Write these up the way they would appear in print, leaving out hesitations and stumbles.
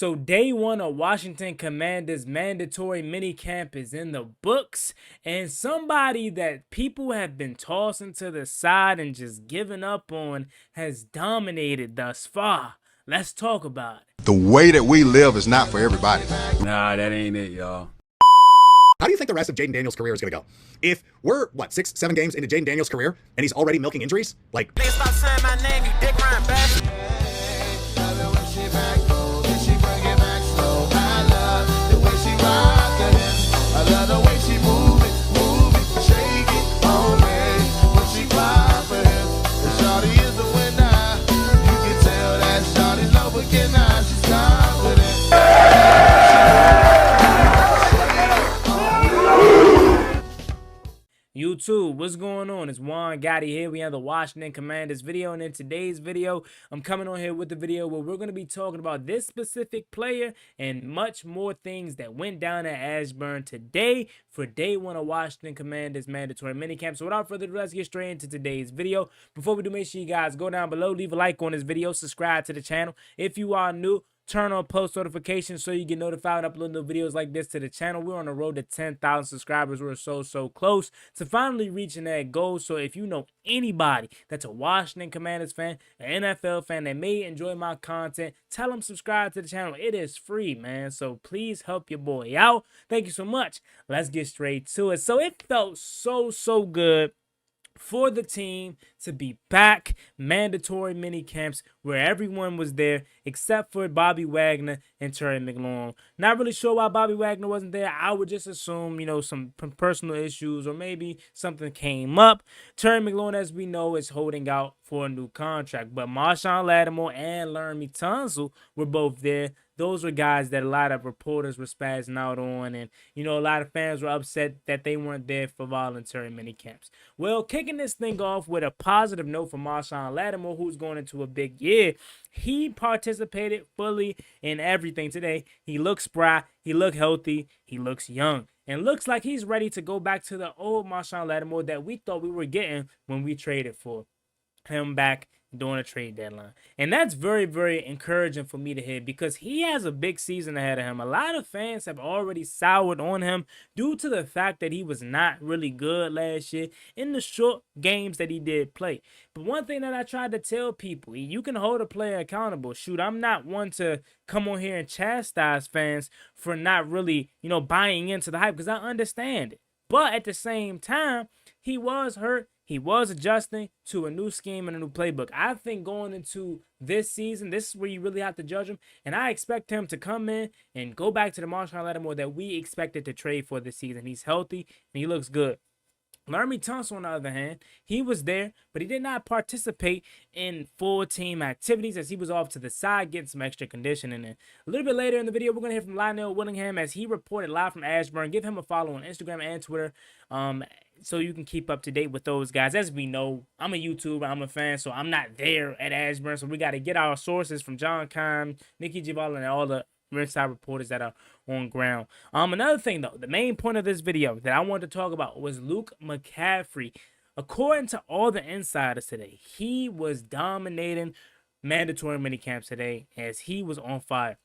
So day one of Washington Commanders mandatory minicamp is in the books, and somebody that people have been tossing to the side and just giving up on has dominated thus far. Let's talk about it. The way that we live is not for everybody. Nah, that ain't it, y'all. How do you think the rest of Jaden Daniels' career is going to go? If we're, 6, 7 games into Jaden Daniels' career, and he's already milking injuries? Niggas stop saying my name, you dick riding bastard. I love the way she move it, shake it on me. When she fly for him, and shawty is the winner. You can tell that shawty's low again now, she's confident. YouTube, what's going on? It's Unguardable here. We have the Washington Commanders video, and in today's video, I'm coming on here with the video where we're going to be talking about this specific player and much more things that went down at Ashburn today for day one of Washington Commanders mandatory minicamp. So without further ado, let's get straight into today's video. Before we do, make sure you guys go down below, leave a like on this video, subscribe to the channel. If you are new, turn on post notifications so you get notified when I upload new videos like this to the channel. We're on the road to 10,000 subscribers. We're so close to finally reaching that goal. So if you know anybody that's a Washington Commanders fan, an NFL fan that may enjoy my content, tell them subscribe to the channel. It is free, man. So please help your boy out. Thank you so much. Let's get straight to it. So it felt so good for the team to be back, mandatory mini camps where everyone was there except for Bobby Wagner and Terry McLaurin. Not really sure why Bobby Wagner wasn't there. I would just assume, some personal issues or maybe something came up. Terry McLaurin, as we know, is holding out for a new contract. But Marshawn Latimore and Latimore and Tunsil were both there. Those were guys that a lot of reporters were spazzing out on, and a lot of fans were upset that they weren't there for voluntary minicamps. Well, kicking this thing off with a positive note for Marshawn Latimore, who's going into a big year. He participated fully in everything today. He looks spry, he looks healthy, he looks young, and looks like he's ready to go back to the old Marshawn Latimore that we thought we were getting when we traded for him back during a trade deadline. And that's very encouraging for me to hear, because he has a big season ahead of him. A lot of fans have already soured on him due to the fact that he was not really good last year in the short games that he did play. But one thing that I tried to tell people, you can hold a player accountable. Shoot, I'm not one to come on here and chastise fans for not really, buying into the hype, because I understand it. But at the same time, he was hurt. He was adjusting to a new scheme and a new playbook. I think going into this season, this is where you really have to judge him. And I expect him to come in and go back to the Marshawn Latimore that we expected to trade for this season. He's healthy and he looks good. Latimore Tunsil, on the other hand, he was there, but he did not participate in full team activities as he was off to the side getting some extra conditioning. And a little bit later in the video, we're going to hear from Lionel Willingham as he reported live from Ashburn. Give him a follow on Instagram and Twitter so you can keep up to date with those guys. As we know, I'm a YouTuber, I'm a fan, so I'm not there at Ashburn. So we got to get our sources from John Kime, Nikki Givala, and all the inside reporters that are on ground. Another thing though, the main point of this video that I wanted to talk about was Luke McCaffrey. According to all the insiders today, he was dominating mandatory minicamps today as he was on fire.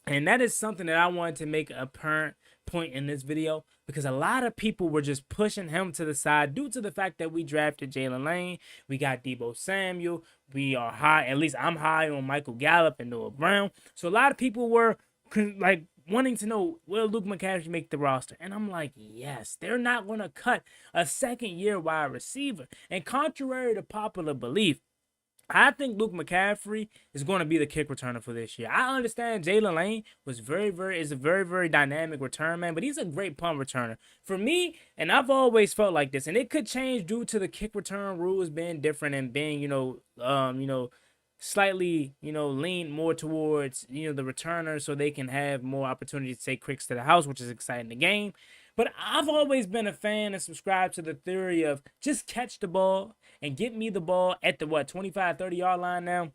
And that is something that I wanted to make a apparent point in this video, because a lot of people were just pushing him to the side due to the fact that we drafted Jalen Lane, we got Deebo Samuel, we are high, at least I'm high on Michael Gallup and Noah Brown. So a lot of people were wanting to know, will Luke McCaffrey make the roster? And I'm like, yes, they're not going to cut a second-year wide receiver. And contrary to popular belief, I think Luke McCaffrey is going to be the kick returner for this year. I understand Jalen Lane is a very dynamic return man, but he's a great punt returner. For me, and I've always felt like this, and it could change due to the kick return rules being different and being, slightly, lean more towards, the returner so they can have more opportunity to take kicks to the house, which is exciting the game. But I've always been a fan and subscribed to the theory of just catch the ball and get me the ball at the, 25, 30-yard line now.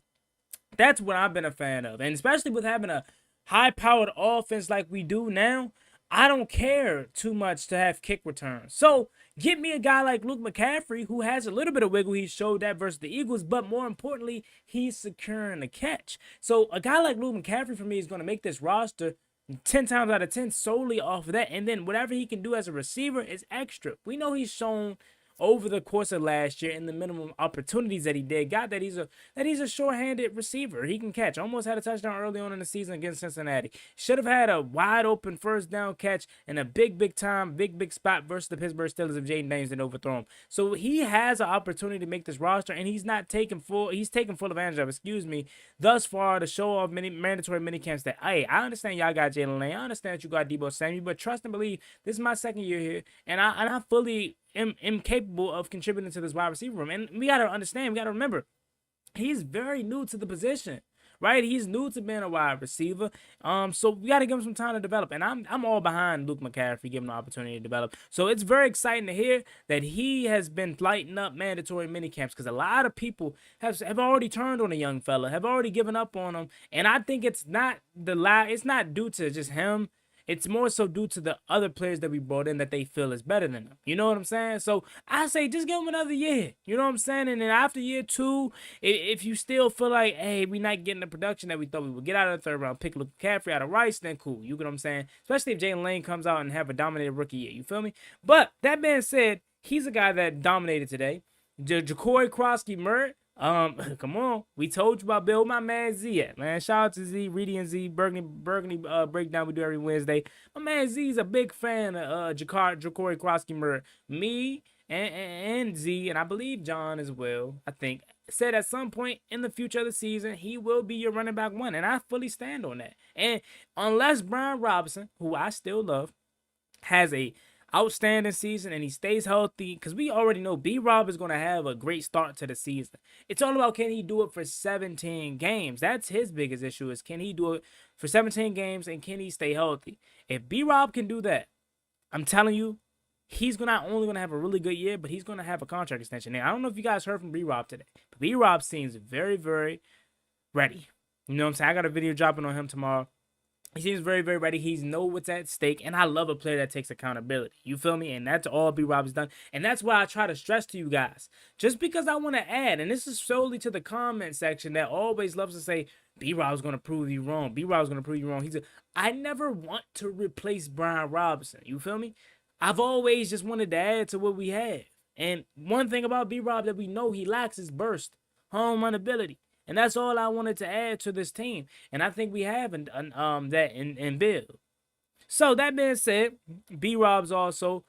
That's what I've been a fan of. And especially with having a high-powered offense like we do now, I don't care too much to have kick returns. So get me a guy like Luke McCaffrey who has a little bit of wiggle. He showed that versus the Eagles, but more importantly, he's securing the catch. So a guy like Luke McCaffrey for me is going to make this roster 10 times out of 10 solely off of that. And then whatever he can do as a receiver is extra. We know he's shown over the course of last year in the minimum opportunities that he did, got that he's a short-handed receiver. He can catch. Almost had a touchdown early on in the season against Cincinnati. Should have had a wide open first down catch and a big spot versus the Pittsburgh Steelers if Jaden Daniels didn't overthrow him. So he has an opportunity to make this roster, and he's taking full advantage of, thus far to show off mandatory minicamps that, hey, I understand y'all got Jalen Lane. I understand that you got Deebo Samuel, but trust and believe, this is my second year here, and I fully am capable of contributing to this wide receiver room. And we got to understand, we got to remember, he's very new to the position, right? He's new to being a wide receiver. So we got to give him some time to develop. And I'm all behind Luke McCaffrey, giving him the opportunity to develop. So it's very exciting to hear that he has been lighting up mandatory minicamps, because a lot of people have already turned on a young fella, have already given up on him. And I think it's not due to just him. It's more so due to the other players that we brought in that they feel is better than them. You know what I'm saying? So I say just give him another year. You know what I'm saying? And then after year 2, if you still feel like, hey, we're not getting the production that we thought we would get out of the third round, pick Luke McCaffrey out of Rice, then cool. You get what I'm saying? Especially if Jalen Lane comes out and have a dominated rookie year. You feel me? But that being said, he's a guy that dominated today. Ja'Cory Crosky-Murray. Come on. We told you about Bill. My man Z at, man. Shout out to Z, Reedy and Z, Burgundy breakdown we do every Wednesday. My man Z is a big fan of Ja'Cory Crosky-Murray. Me and Z, and I believe John as well, I think, said at some point in the future of the season, he will be your running back 1. And I fully stand on that. And unless Brian Robinson, who I still love, has a outstanding season and he stays healthy, because we already know B-Rob is going to have a great start to the season. It's all about, can he do it for 17 games? That's his biggest issue, is can he do it for 17 games and can he stay healthy? If B-Rob can do that, I'm telling you, he's not only going to have a really good year, but he's going to have a contract extension. Now, I don't know if you guys heard from B-Rob today, but B-Rob seems very, very ready. You know what I'm saying? I got a video dropping on him tomorrow. He seems very, very ready. He's know what's at stake, and I love a player that takes accountability. You feel me? And that's all B-Rob has done. And that's why I try to stress to you guys, just because I want to add, and this is solely to the comment section that always loves to say, B-Rob's going to prove you wrong. B-Rob's going to prove you wrong. I never want to replace Brian Robinson. You feel me? I've always just wanted to add to what we have. And one thing about B-Rob that we know he lacks is burst, home run ability. And that's all I wanted to add to this team. And I think we have that in Bill. So that being said, B-Rob's also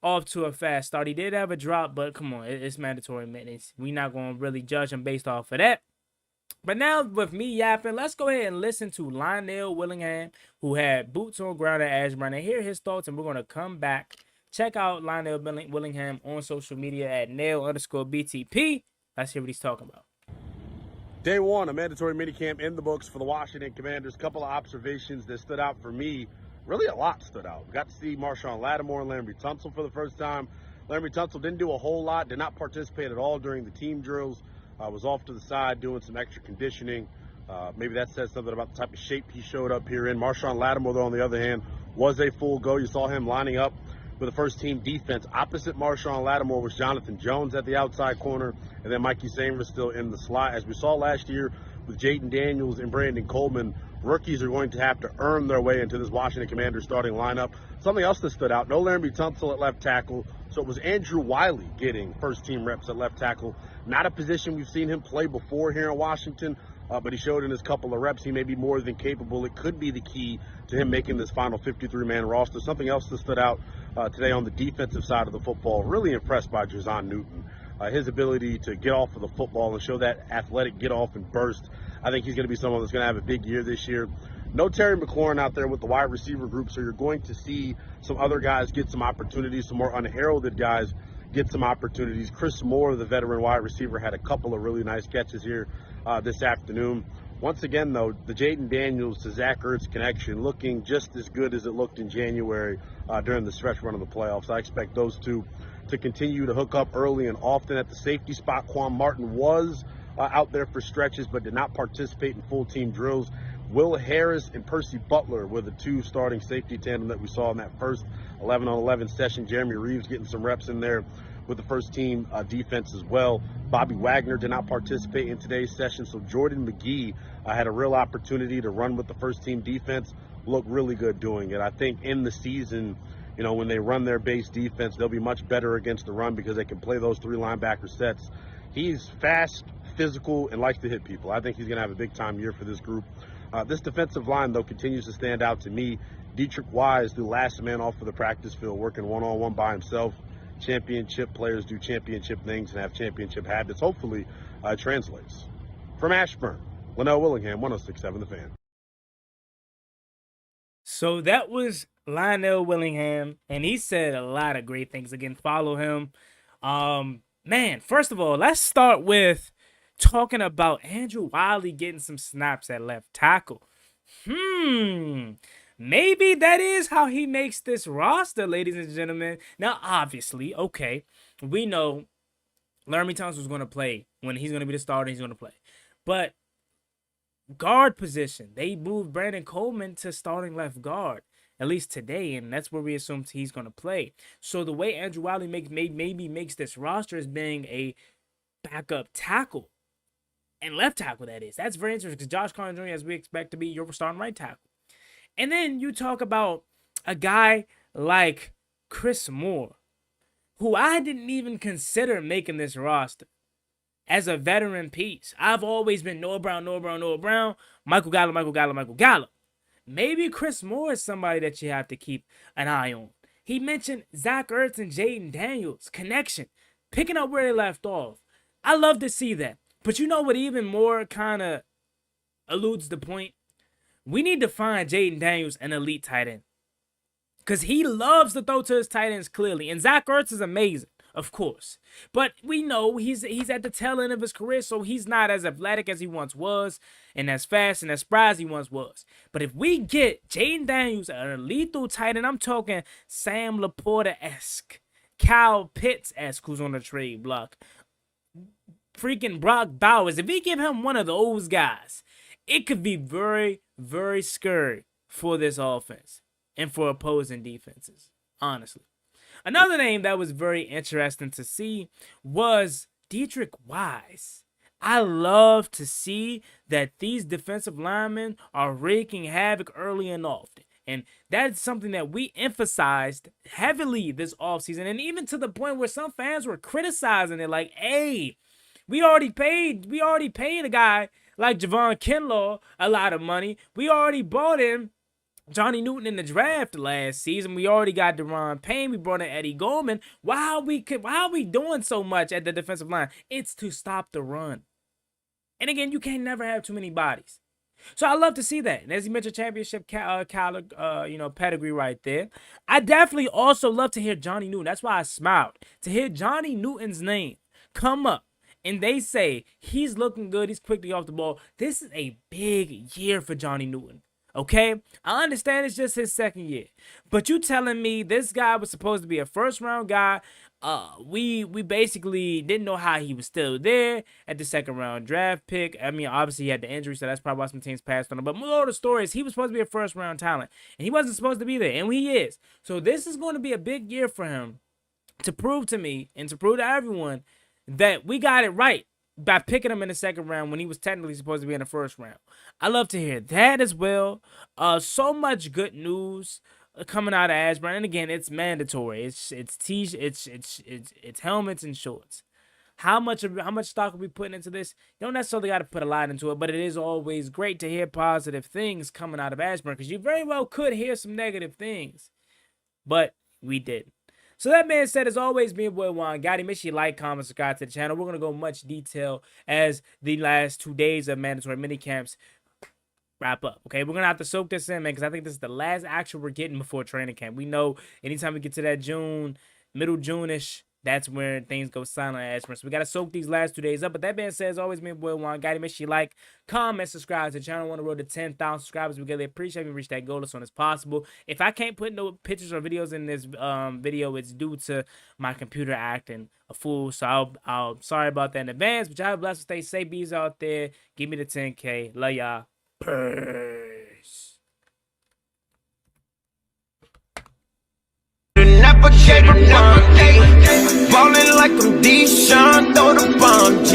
off to a fast start. He did have a drop, but come on, it's mandatory minutes. We're not going to really judge him based off of that. But now with me yapping, let's go ahead and listen to Lionel Willingham, who had boots on ground at Ashburn, and hear his thoughts, and we're going to come back. Check out Lionel Willingham on social media at nail_BTP. Let's hear what he's talking about. Day 1, a mandatory minicamp in the books for the Washington Commanders. Couple of observations that stood out for me. Really a lot stood out. We got to see Marshawn Latimore and Latimore Tunsil for the first time. Latimore Tunsil didn't do a whole lot, did not participate at all during the team drills. Was off to the side doing some extra conditioning. Maybe that says something about the type of shape he showed up here in. Marshawn Latimore, though, on the other hand, was a full go. You saw him lining up with the first team defense. Opposite Marshawn Latimore was Jonathan Jones at the outside corner, and then Mikey Sanders still in the slot. As we saw last year with Jaden Daniels and Brandon Coleman, rookies are going to have to earn their way into this Washington Commanders starting lineup. Something else that stood out, no Latimore Tunsil at left tackle, so it was Andrew Wiley getting first team reps at left tackle. Not a position we've seen him play before here in Washington, but he showed in his couple of reps he may be more than capable. It could be the key to him making this final 53-man roster. Something else that stood out today on the defensive side of the football, really impressed by Jazon Newton. His ability to get off of the football and show that athletic get off and burst. I think he's going to be someone that's going to have a big year this year. No Terry McLaurin out there with the wide receiver group, so you're going to see some other guys get some opportunities, some more unheralded guys get some opportunities. Chris Moore, the veteran wide receiver, had a couple of really nice catches here this afternoon. Once again, though, the Jaden Daniels to Zach Ertz connection looking just as good as it looked in January during the stretch run of the playoffs. I expect those two to continue to hook up early and often. At the safety spot, Quan Martin was out there for stretches but did not participate in full team drills. Will Harris and Percy Butler were the two starting safety tandem that we saw in that first 11-on-11 session. Jeremy Reeves getting some reps in there with the first team defense as well. Bobby Wagner did not participate in today's session, so Jordan McGee had a real opportunity to run with the first team defense. Looked really good doing it. I think in the season, you know, when they run their base defense, they'll be much better against the run because they can play those 3 linebacker sets. He's fast, physical, and likes to hit people. I think he's going to have a big-time year for this group. This defensive line, though, continues to stand out to me. Dietrich Wise, the last man off of the practice field, working one-on-one by himself. Championship players do championship things and have championship habits. Hopefully, translates. From Ashburn, Linnell Willingham, 106.7 The Fan. So that was Lionel Willingham, and he said a lot of great things. Again, follow him. Man, first of all, let's start with talking about Andrew Wiley getting some snaps at left tackle. Maybe that is how he makes this roster, ladies and gentlemen. Now, obviously, okay, we know Laramie Tunsil is going to play. When he's going to be the starter, he's going to play. But guard position, they moved Brandon Coleman to starting left guard, at least today, and that's where we assume he's going to play. So the way Andrew Wiley maybe makes this roster is being a backup tackle, and left tackle, that is. That's very interesting because Josh Collins Jr., as we expect to be your starting right tackle. And then you talk about a guy like Chris Moore, who I didn't even consider making this roster as a veteran piece. I've always been Noah Brown, Michael Gallup. Maybe Chris Moore is somebody that you have to keep an eye on. He mentioned Zach Ertz and Jaden Daniels' connection, picking up where they left off. I love to see that. But you know what even more kind of alludes the point? We need to find Jaden Daniels an elite tight end, because he loves to throw to his tight ends clearly. And Zach Ertz is amazing, of course. But we know he's at the tail end of his career, so he's not as athletic as he once was, and as fast and as spry as he once was. But if we get Jaden Daniels an lethal tight end, I'm talking Sam Laporta-esque, Kyle Pitts-esque, who's on the trade block, freaking Brock Bowers. If we give him one of those guys, it could be very, very scary for this offense and for opposing defenses, honestly. Another name that was very interesting to see was Dietrich Wise. I love to see that these defensive linemen are wreaking havoc early and often. And that's something that we emphasized heavily this offseason, and even to the point where some fans were criticizing it, like, hey, we already paid a guy like Javon Kinlaw a lot of money. We already bought in Johnny Newton in the draft last season. We already got Deron Payne. We brought in Eddie Goldman. Why are we doing so much at the defensive line? It's to stop the run. And again, you can't never have too many bodies. So I love to see that. And as you mentioned, championship pedigree right there. I definitely also love to hear Johnny Newton. That's why I smiled. To hear Johnny Newton's name come up, and they say he's looking good, he's quickly off the ball. This is a big year for Johnny Newton, okay? I understand it's just his second year. But you telling me this guy was supposed to be a first-round guy. We basically didn't know how he was still there at the second-round draft pick. I mean, obviously he had the injury, so that's probably why some teams passed on him. But more of the story is he was supposed to be a first-round talent, and he wasn't supposed to be there, and he is. So this is going to be a big year for him to prove to me and to prove to everyone that we got it right by picking him in the second round when he was technically supposed to be in the first round. I love to hear that as well. So much good news coming out of Ashburn, and again, it's mandatory. It's helmets and shorts. How much stock are we putting into this? You don't necessarily got to put a lot into it, but it is always great to hear positive things coming out of Ashburn, because you very well could hear some negative things, but we didn't. So that being said, as always, me and boy Juan Gotti. Make sure you like, comment, subscribe to the channel. We're going to go much detail as the last 2 days of mandatory minicamps wrap up. Okay, we're going to have to soak this in, man, because I think this is the last action we're getting before training camp. We know anytime we get to that June, middle June-ish, that's where things go silent at Ashburn. So we got to soak these last 2 days up. But that being said, as always, me and boy Juan Gotti. Make sure you like, comment, subscribe to the channel. We're on the road to 10,000 subscribers. We really appreciate we reach that goal as soon as possible. If I can't put no pictures or videos in this video, it's due to my computer acting a fool. So I'll sorry about that in advance. But y'all have a blessed, stay safe, bees out there. Give me the 10K. Love y'all. Nice. Never gave a ballin' like I'm Deshaun, throw the bomb G.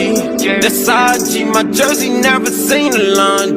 That's IG, my jersey never seen a laundry.